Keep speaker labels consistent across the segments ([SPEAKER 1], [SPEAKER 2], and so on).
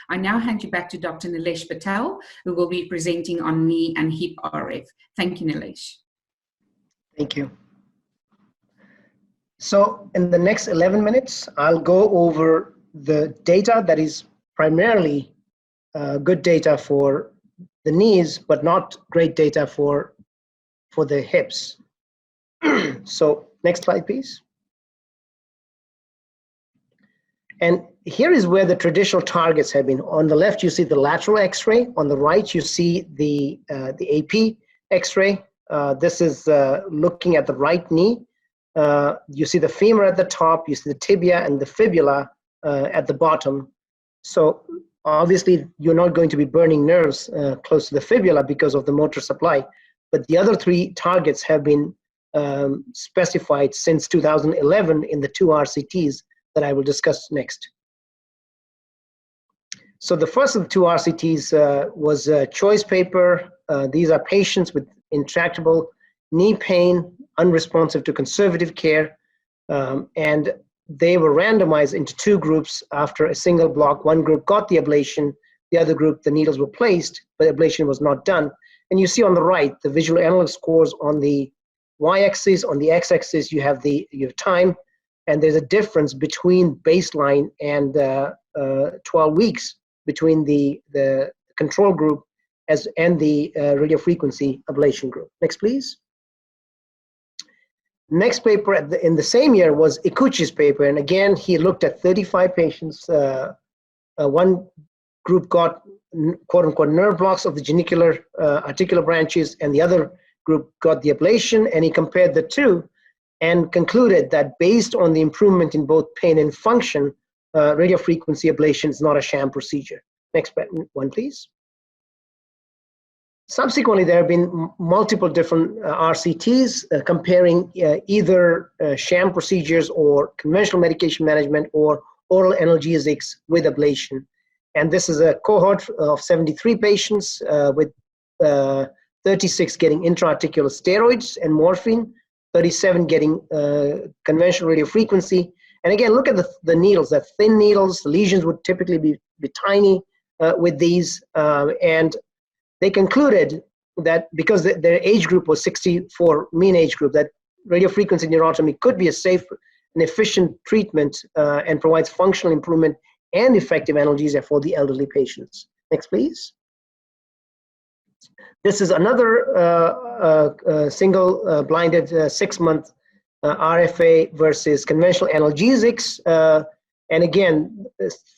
[SPEAKER 1] I now hand you back to Dr. Nilesh Patel, who will be presenting on knee and hip RF. Thank you, Nilesh.
[SPEAKER 2] Thank you. So in the next 11 minutes, I'll go over the data that is primarily good data for the knees, but not great data for the hips. So next slide, please. And here is where the traditional targets have been. On the left, you see the lateral X-ray. On the right, you see the AP X-ray. This is looking at the right knee. You see the femur at the top, you see the tibia and the fibula at the bottom. So obviously, you're not going to be burning nerves close to the fibula because of the motor supply. But the other three targets have been specified since 2011 in the 2 RCTs that I will discuss next. So the first of the 2 RCTs was a choice paper. These are patients with intractable knee pain, unresponsive to conservative care, and they were randomized into 2 groups after a single block. One group got the ablation, the other group, the needles were placed, but ablation was not done. And you see on the right, the visual analog scores on the y-axis, on the x-axis, you have time, and there's a difference between baseline and 12 weeks between the control group and the radiofrequency ablation group. Next, please. Next paper in the same year was Ikuchi's paper, and again, he looked at 35 patients. One group got quote-unquote nerve blocks of the genicular articular branches, and the other group got the ablation, and he compared the two and concluded that based on the improvement in both pain and function, radiofrequency ablation is not a sham procedure. Next one, please. Subsequently, there have been multiple different RCTs comparing either sham procedures or conventional medication management or oral analgesics with ablation. And this is a cohort of 73 patients with 36 getting intra-articular steroids and morphine, 37 getting conventional radiofrequency. And again, look at the needles, the thin needles. The lesions would typically be tiny with these. And they concluded that because their age group was 64, mean age group, that radiofrequency neurotomy could be a safe and efficient treatment and provides functional improvement and effective analgesia for the elderly patients. Next, please. This is another single blinded 6-month RFA versus conventional analgesics. And again,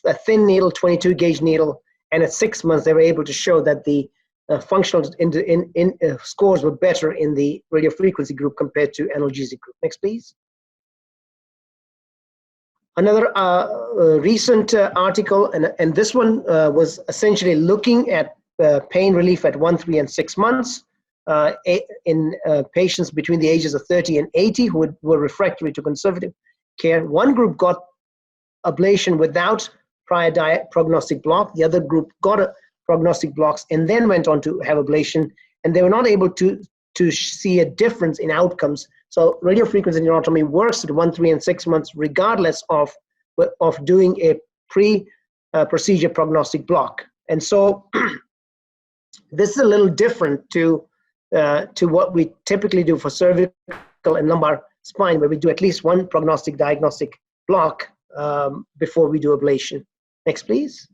[SPEAKER 2] a thin needle, 22 gauge needle, and at 6 months, they were able to show that the functional scores were better in the radiofrequency group compared to analgesic group. Next, please. Another recent article, and this one was essentially looking at pain relief at 1, 3, and 6 months in patients between the ages of 30 and 80 who were refractory to conservative care. One group got ablation without prior prognostic block. The other group got a prognostic blocks and then went on to have ablation, and they were not able to see a difference in outcomes. So radiofrequency neurotomy works at 1, 3, and 6 months regardless of doing a pre-procedure prognostic block. And so this is a little different to what we typically do for cervical and lumbar spine, where we do at least one prognostic diagnostic block before we do ablation. Next, please.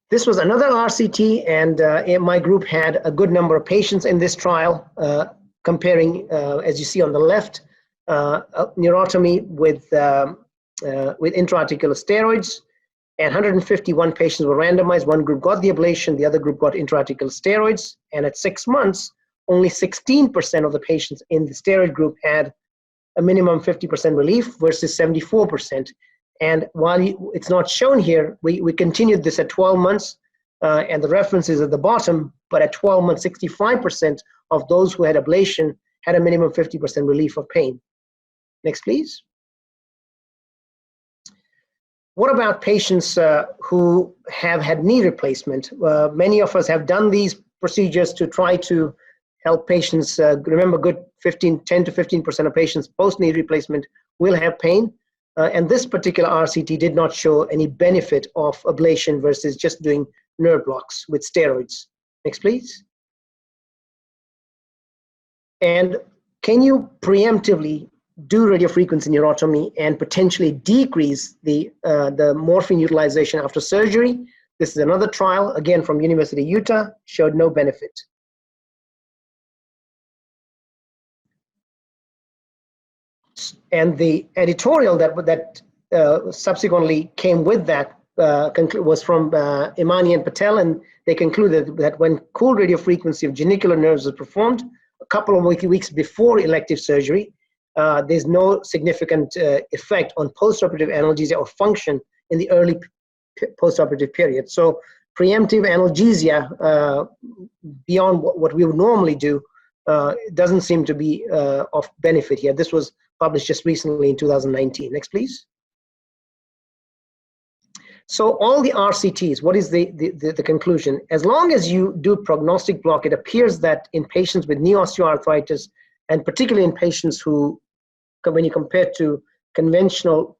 [SPEAKER 2] This was another RCT, and my group had a good number of patients in this trial, comparing, as you see on the left, neurotomy with intra-articular steroids, and 151 patients were randomized. One group got the ablation, the other group got intra-articular steroids, and at 6 months, only 16% of the patients in the steroid group had a minimum 50% relief versus 74%. And while it's not shown here, we continued this at 12 months, and the reference is at the bottom, but at 12 months, 65% of those who had ablation had a minimum 50% relief of pain. Next, please. What about patients who have had knee replacement? Many of us have done these procedures to try to help patients. Remember, 10 to 15% of patients post-knee replacement will have pain. And this particular RCT did not show any benefit of ablation versus just doing nerve blocks with steroids. Next, please. And can you preemptively do radiofrequency neurotomy and potentially decrease the morphine utilization after surgery? This is another trial, again from University of Utah, showed no benefit. And the editorial that subsequently came with that was from Imani and Patel, and they concluded that when cool radiofrequency of genicular nerves was performed a couple of weeks before elective surgery, there's no significant effect on postoperative analgesia or function in the early postoperative period. So preemptive analgesia beyond what we would normally do doesn't seem to be of benefit here. This was published just recently in 2019. Next, please. So all the RCTs, what is the conclusion? As long as you do prognostic block, it appears that in patients with knee osteoarthritis, and particularly in patients who, when you compare to conventional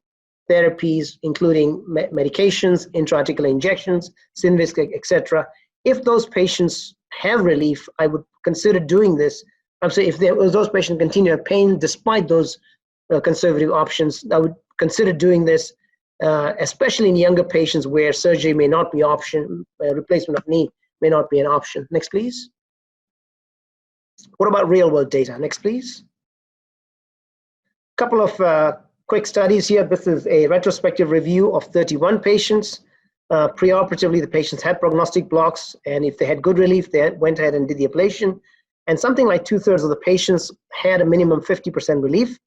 [SPEAKER 2] therapies, including medications, intra-articular injections, Synvisc, etc., if those patients have relief, I would consider doing this. I'm saying if those patients continue to have pain despite those conservative options, I would consider doing this, especially in younger patients where surgery may not be option, replacement of knee may not be an option. Next, please. What about real-world data? Next, please. Couple of quick studies here. This is a retrospective review of 31 patients. Preoperatively, the patients had prognostic blocks, and if they had good relief, they went ahead and did the ablation. And something like 2/3 of the patients had a minimum 50% relief,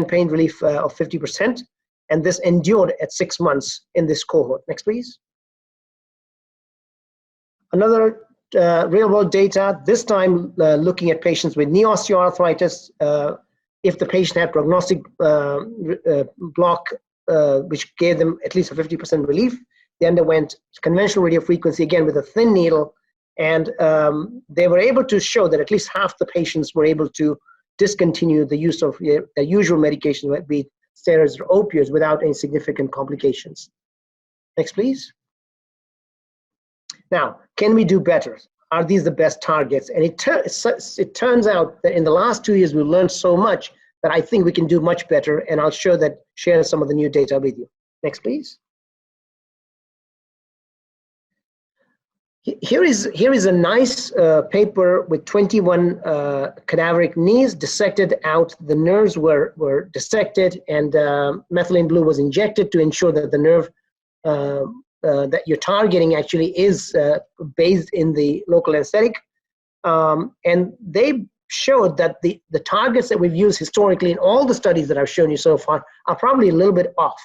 [SPEAKER 2] pain relief of 50%, and this endured at 6 months in this cohort. Next, please. Another real-world data, this time looking at patients with knee osteoarthritis. If the patient had prognostic block, which gave them at least a 50% relief, they underwent conventional radiofrequency, again with a thin needle, and they were able to show that at least half the patients were able to discontinue the use of the usual medications, be it steroids or opioids, without any significant complications. Next, please. Now, can we do better? Are these the best targets? And it turns out that in the last 2 years, we've learned so much that I think we can do much better, and I'll share some of the new data with you. Next, please. Here is a nice paper with 21 cadaveric knees dissected out. The nerves were dissected, and methylene blue was injected to ensure that the nerve that you're targeting actually is based in the local anesthetic. And they showed that the targets that we've used historically in all the studies that I've shown you so far are probably a little bit off.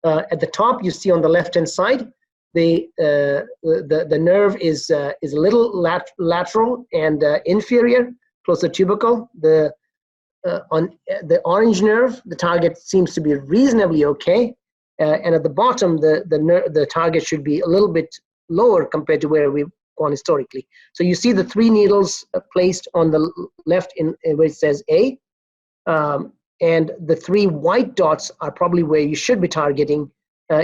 [SPEAKER 2] At the top, you see on the left-hand side, the nerve is a little lateral and inferior, close to tubercle. On the orange nerve, the target seems to be reasonably okay. And at the bottom, the target should be a little bit lower compared to where we've gone historically. So you see the 3 needles placed on the left in where it says A, and the 3 white dots are probably where you should be targeting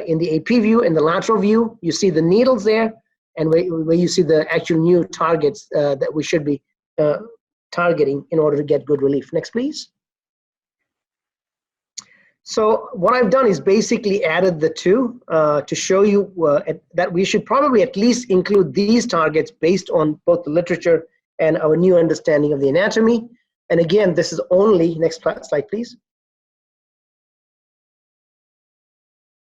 [SPEAKER 2] in the AP view. In the lateral view, you see the needles there, and where you see the actual new targets that we should be targeting in order to get good relief. Next, please. So what I've done is basically added the two to show you that we should probably at least include these targets based on both the literature and our new understanding of the anatomy. And again, this is only, next slide, please.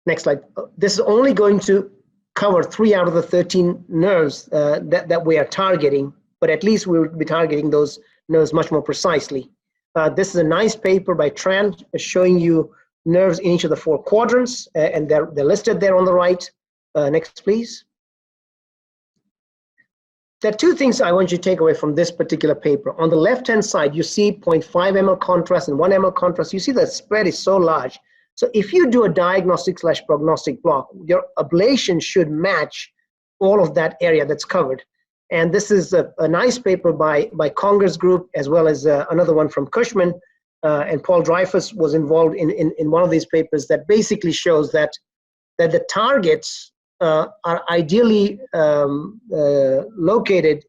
[SPEAKER 2] Next slide. This is only going to cover 3 out of the 13 nerves that we are targeting, but at least we will be targeting those nerves much more precisely. This is a nice paper by Tran showing you nerves in each of the 4 quadrants, and they're listed there on the right. Next, please. There are 2 things I want you to take away from this particular paper. On the left-hand side, you see 0.5 ml contrast and 1 ml contrast. You see the spread is so large. So if you do a diagnostic/prognostic block, your ablation should match all of that area that's covered. And this is a nice paper by Conger's group, as well as another one from Cushman, and Paul Dreyfus was involved in one of these papers that basically shows that the targets are ideally located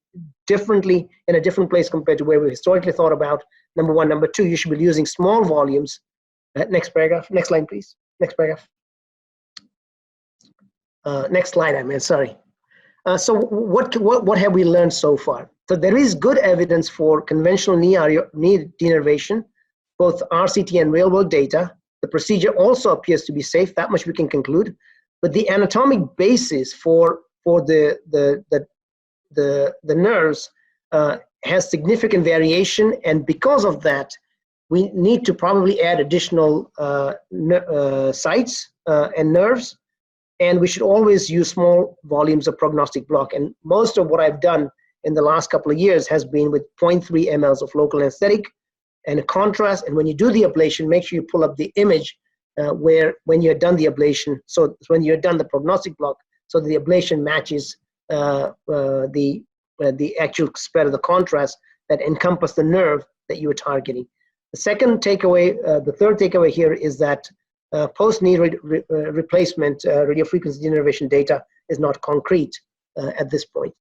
[SPEAKER 2] differently in a different place compared to where we historically thought about. Number one. Number two, you should be using small volumes. Next paragraph. Next line, please. Next paragraph. Next slide, I mean, sorry. So what have we learned so far? So there is good evidence for conventional knee denervation, both RCT and real-world data. The procedure also appears to be safe. That much we can conclude. But the anatomic basis for the nerves has significant variation, and because of that, we need to probably add additional sites and nerves, and we should always use small volumes of prognostic block. And most of what I've done in the last couple of years has been with 0.3 mLs of local anesthetic and a contrast. And when you do the ablation, make sure you pull up the image when you're done the ablation. So when you're done the prognostic block, so the ablation matches the actual spread of the contrast that encompass the nerve that you are targeting. The second takeaway, the third takeaway here is that post-knee replacement radiofrequency denervation data is not concrete at this point.